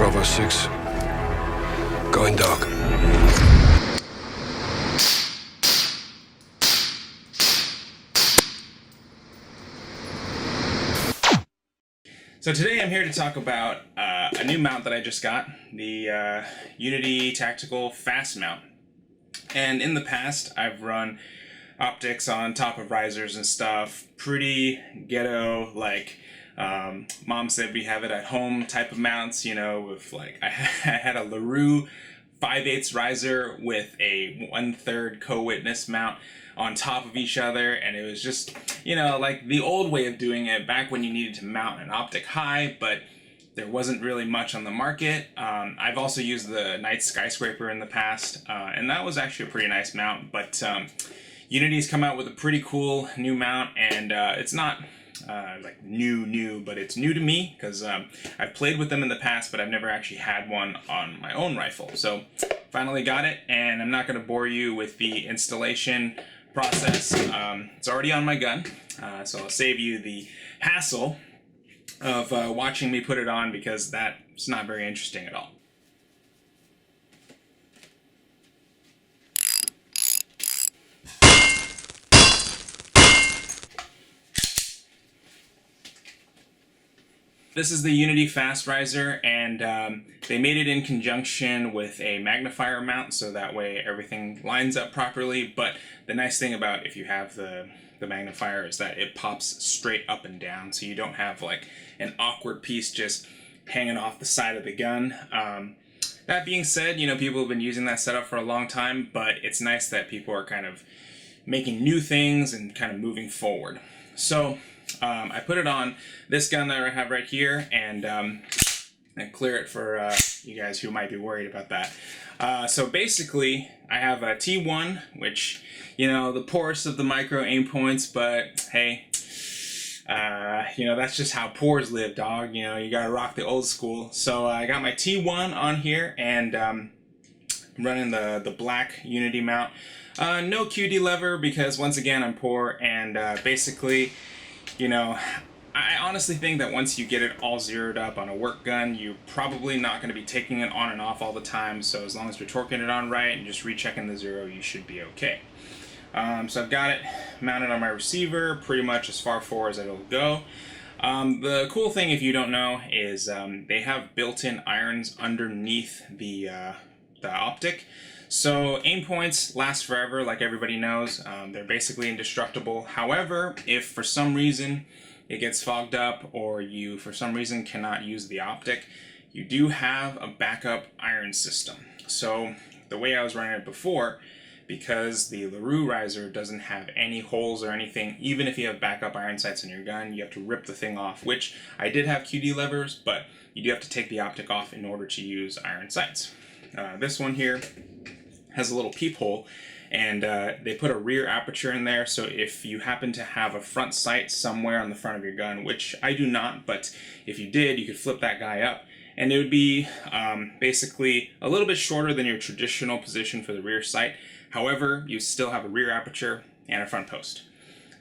Bravo 6. Going dark. So today I'm here to talk about a new mount that I just got, the Unity Tactical Fast Mount. And in the past, I've run optics on top of risers and stuff, pretty ghetto, like mom said we have it at home type of mounts, you know, with like, I had a LaRue 5/8 riser with a 1/3 co-witness mount on top of each other, and it was just, you know, like the old way of doing it back when you needed to mount an optic high, but there wasn't really much on the market. I've also used the Night Skyscraper in the past, and that was actually a pretty nice mount, but Unity's come out with a pretty cool new mount, and it's not like new, but it's new to me because I've played with them in the past, but I've never actually had one on my own rifle. So finally got it, and I'm not going to bore you with the installation process. It's already on my gun, so I'll save you the hassle of watching me put it on, because that's not very interesting at all. This is the Unity Fast Riser, and they made it in conjunction with a Magnifier Mount, so that way everything lines up properly. But the nice thing about if you have the magnifier is that it pops straight up and down, so you don't have like an awkward piece just hanging off the side of the gun. That being said, you know, people have been using that setup for a long time, but it's nice that people are kind of making new things and kind of moving forward. So I put it on this gun that I have right here, and clear it for you guys who might be worried about that. So basically, I have a T1, which, you know, the poorest of the micro aim points, but hey, you know, that's just how poors live, dog. You know, you gotta rock the old school. So I got my T1 on here, and I'm running the black Unity mount. No QD lever, because once again, I'm poor, and basically, you know, I honestly think that once you get it all zeroed up on a work gun, you're probably not going to be taking it on and off all the time, so as long as you're torquing it on right and just rechecking the zero, you should be okay. So I've got it mounted on my receiver, pretty much as far forward as it'll go. The cool thing, if you don't know, is they have built-in irons underneath the optic. So aim points last forever, like everybody knows. They're basically indestructible. However, if for some reason it gets fogged up, or you for some reason cannot use the optic, you do have a backup iron system. So the way I was running it before, because the LaRue riser doesn't have any holes or anything, even if you have backup iron sights in your gun, you have to rip the thing off, which I did have QD levers, but you do have to take the optic off in order to use iron sights. This one here has a little peephole, and they put a rear aperture in there, so if you happen to have a front sight somewhere on the front of your gun, which I do not, but if you did, you could flip that guy up, and it would be basically a little bit shorter than your traditional position for the rear sight. However, you still have a rear aperture and a front post.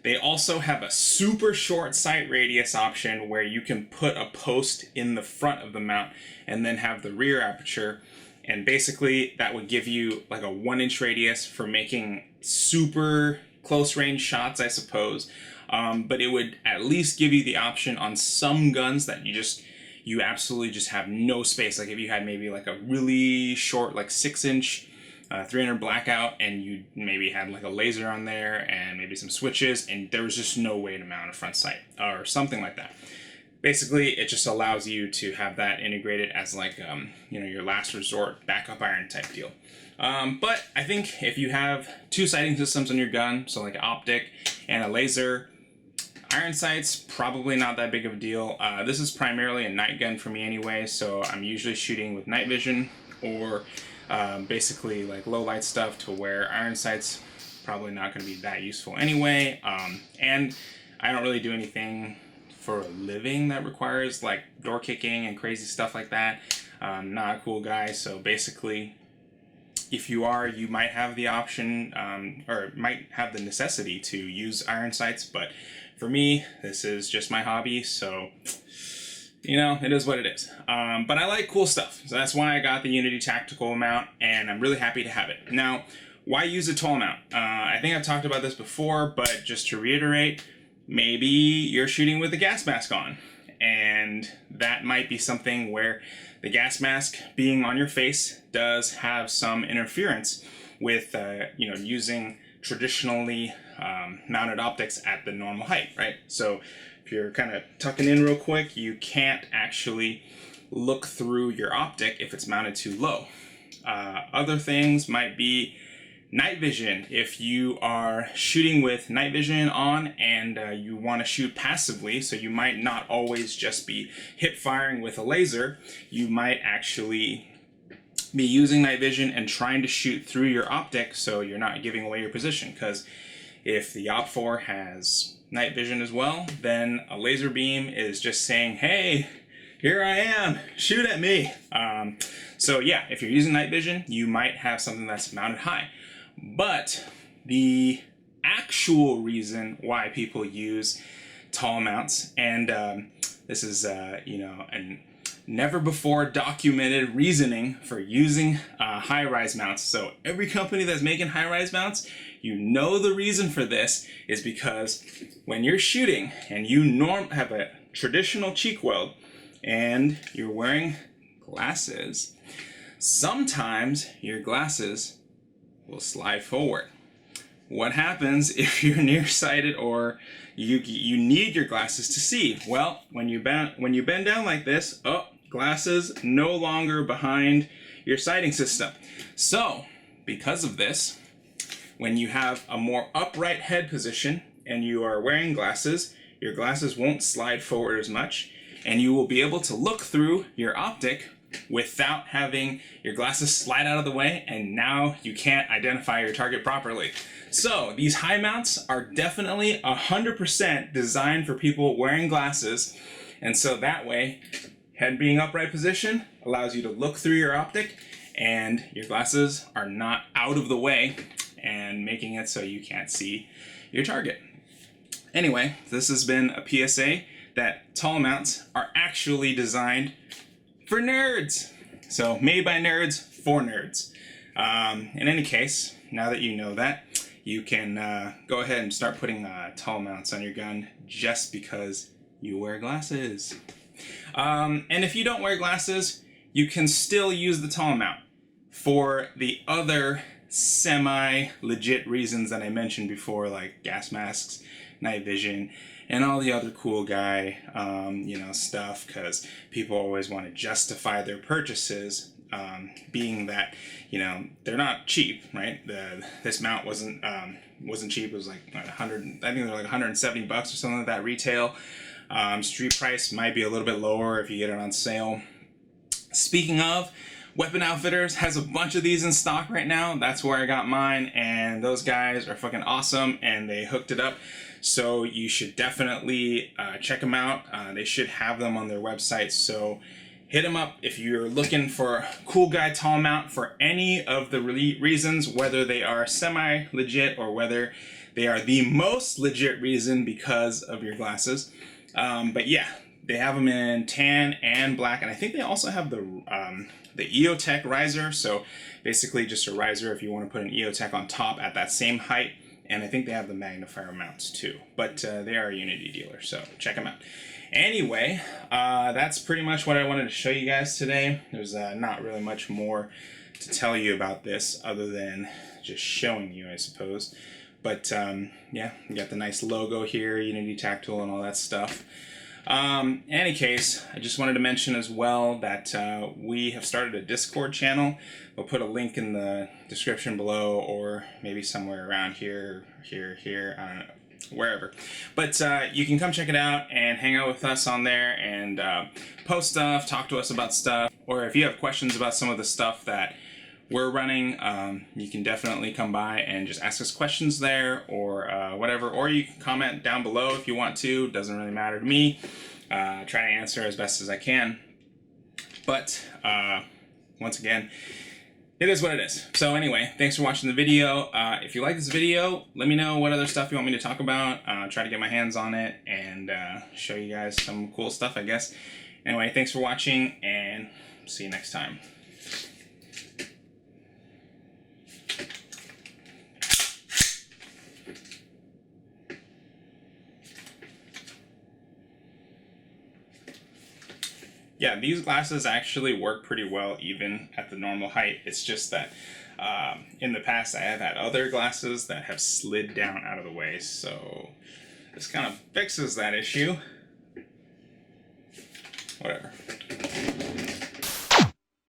They also have a super short sight radius option where you can put a post in the front of the mount and then have the rear aperture. And basically, that would give you like a 1-inch radius for making super close range shots, I suppose. But it would at least give you the option on some guns that you absolutely just have no space. Like if you had maybe like a really short, like 6-inch 300 blackout, and you maybe had like a laser on there and maybe some switches, and there was just no way to mount a front sight or something like that. Basically, it just allows you to have that integrated as like, you know, your last resort backup iron type deal. But I think if you have two sighting systems on your gun, so like an optic and a laser, iron sights, probably not that big of a deal. This is primarily a night gun for me anyway, so I'm usually shooting with night vision or basically like low light stuff, to where iron sights probably not going to be that useful anyway. And I don't really do anything for a living that requires like door kicking and crazy stuff like that. Not a cool guy, so basically if you are, you might have the option or might have the necessity to use iron sights, but for me, this is just my hobby, so you know, it is what it is. But I like cool stuff, so that's why I got the Unity Tactical mount, and I'm really happy to have it. Now, why use a tall mount? I think I've talked about this before, but just to reiterate, maybe you're shooting with a gas mask on, and that might be something where the gas mask being on your face does have some interference with, you know, using traditionally mounted optics at the normal height, right? So if you're kind of tucking in real quick, you can't actually look through your optic if it's mounted too low. Other things might be night vision. If you are shooting with night vision on and you want to shoot passively, so you might not always just be hip firing with a laser, you might actually be using night vision and trying to shoot through your optic so you're not giving away your position. Because if the OPT4 has night vision as well, then a laser beam is just saying, hey, here I am, shoot at me. So yeah, if you're using night vision, you might have something that's mounted high. But the actual reason why people use tall mounts, and this is you know, a never before documented reasoning for using high-rise mounts. So every company that's making high-rise mounts, you know the reason for this is because when you're shooting and you have a traditional cheek weld and you're wearing glasses, sometimes your glasses will slide forward. What happens if you're nearsighted or you need your glasses to see? Well, when you bend down like this, glasses no longer behind your sighting system. So, because of this, when you have a more upright head position and you are wearing glasses, your glasses won't slide forward as much, and you will be able to look through your optic without having your glasses slide out of the way, and now you can't identify your target properly. So these high mounts are definitely 100% designed for people wearing glasses, and so that way, head being upright position allows you to look through your optic, and your glasses are not out of the way and making it so you can't see your target. Anyway, this has been a PSA that tall mounts are actually designed for nerds. So made by nerds for nerds. In any case, now that you know that, you can go ahead and start putting tall mounts on your gun just because you wear glasses. And if you don't wear glasses, you can still use the tall mount for the other semi-legit reasons that I mentioned before, like gas masks, night vision, and all the other cool guy, you know, stuff, because people always want to justify their purchases, being that, you know, they're not cheap, right? This mount wasn't cheap. It was like 100, I think they're like $170 or something like that retail. Street price might be a little bit lower if you get it on sale. Speaking of, Weapon Outfitters has a bunch of these in stock right now. That's where I got mine, and those guys are fucking awesome, and they hooked it up. So you should definitely check them out. They should have them on their website. So hit them up if you're looking for a cool guy tall mount for any of the reasons, whether they are semi-legit or whether they are the most legit reason because of your glasses. But yeah, they have them in tan and black, and I think they also have the EOTech riser. So basically just a riser if you want to put an EOTech on top at that same height. And I think they have the magnifier mounts too, but they are a Unity dealer, so check them out. Anyway, that's pretty much what I wanted to show you guys today. There's not really much more to tell you about this other than just showing you, I suppose. But yeah, you got the nice logo here, Unity Tactile and all that stuff. In any case, I just wanted to mention as well that we have started a Discord channel. We'll put a link in the description below, or maybe somewhere around here, I don't know, wherever. But you can come check it out and hang out with us on there and post stuff, talk to us about stuff, or if you have questions about some of the stuff that we're running, you can definitely come by and just ask us questions there, or whatever, or you can comment down below if you want to. Doesn't really matter to me. Try to answer as best as I can. But once again, it is what it is. So anyway, thanks for watching the video. If you like this video, let me know what other stuff you want me to talk about. Try to get my hands on it and show you guys some cool stuff, I guess. Anyway, thanks for watching, and see you next time. Yeah, these glasses actually work pretty well even at the normal height. It's just that in the past I have had other glasses that have slid down out of the way, so this kind of fixes that issue. Whatever.